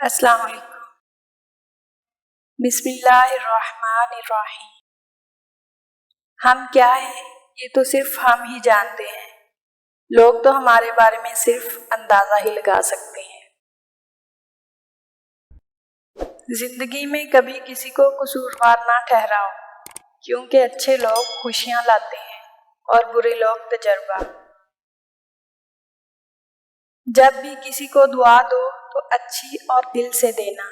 السلام علیکم۔ بسم اللہ الرحمن الرحیم۔ ہم کیا ہیں یہ تو صرف ہم ہی جانتے ہیں، لوگ تو ہمارے بارے میں صرف اندازہ ہی لگا سکتے ہیں۔ زندگی میں کبھی کسی کو قصوروار نہ ٹھہراؤ، کیونکہ اچھے لوگ خوشیاں لاتے ہیں اور برے لوگ تجربہ۔ جب بھی کسی کو دعا دو تو اچھی اور دل سے دینا،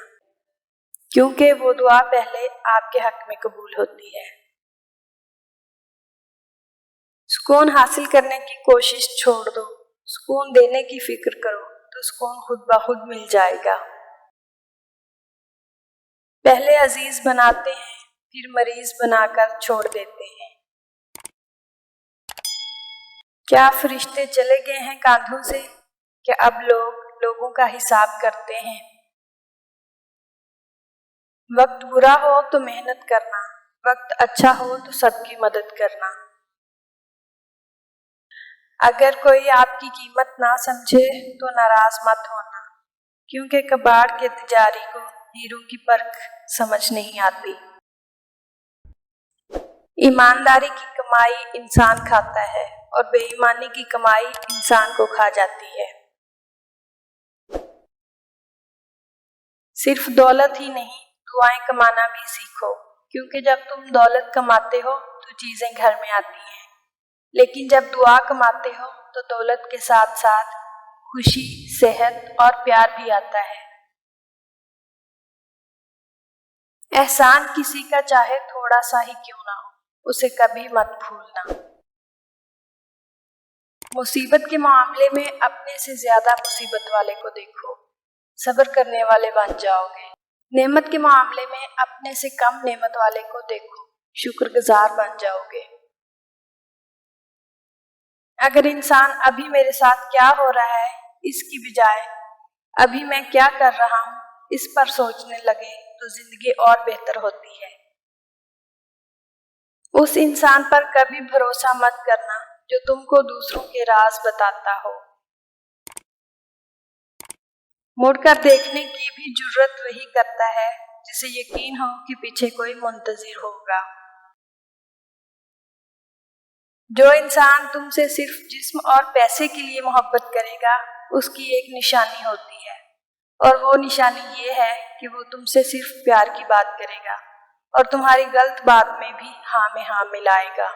کیونکہ وہ دعا پہلے آپ کے حق میں قبول ہوتی ہے۔ سکون حاصل کرنے کی کوشش چھوڑ دو، سکون دینے کی فکر کرو تو سکون خود بخود مل جائے گا۔ پہلے عزیز بناتے ہیں پھر مریض بنا کر چھوڑ دیتے ہیں۔ کیا فرشتے چلے گئے ہیں کاندھوں سے کہ اب لوگ لوگوں کا حساب کرتے ہیں۔ وقت برا ہو تو محنت کرنا، وقت اچھا ہو تو سب کی مدد کرنا۔ اگر کوئی آپ کی قیمت نہ سمجھے تو ناراض مت ہونا، کیونکہ کباڑ کے تجاری کو ہیروں کی پرکھ سمجھ نہیں آتی۔ ایمانداری کی کمائی انسان کھاتا ہے اور بے ایمانی کی کمائی انسان کو کھا جاتی ہے۔ صرف دولت ہی نہیں، دعائیں کمانا بھی سیکھو، کیونکہ جب تم دولت کماتے ہو تو چیزیں گھر میں آتی ہیں، لیکن جب دعا کماتے ہو تو دولت کے ساتھ ساتھ خوشی، صحت اور پیار بھی آتا ہے۔ احسان کسی کا چاہے تھوڑا سا ہی کیوں نہ ہو، اسے کبھی مت بھولنا۔ مصیبت کے معاملے میں اپنے سے زیادہ مصیبت والے کو دیکھو، صبر کرنے والے بن جاؤ گے۔ نعمت کے معاملے میں اپنے سے کم نعمت والے کو دیکھو، شکر گزار بن جاؤ گے۔ اگر انسان ابھی میرے ساتھ کیا ہو رہا ہے اس کی بجائے ابھی میں کیا کر رہا ہوں اس پر سوچنے لگے تو زندگی اور بہتر ہوتی ہے۔ اس انسان پر کبھی بھروسہ مت کرنا جو تم کو دوسروں کے راز بتاتا ہو۔ مڑ کر دیکھنے کی بھی جرت وہی کرتا ہے جسے یقین ہو کہ پیچھے کوئی منتظر ہوگا۔ جو انسان تم سے صرف جسم اور پیسے کے لیے محبت کرے گا اس کی ایک نشانی ہوتی ہے، اور وہ نشانی یہ ہے کہ وہ تم سے صرف پیار کی بات کرے گا اور تمہاری غلط بات میں بھی ہاں میں ہاں ملائے گا۔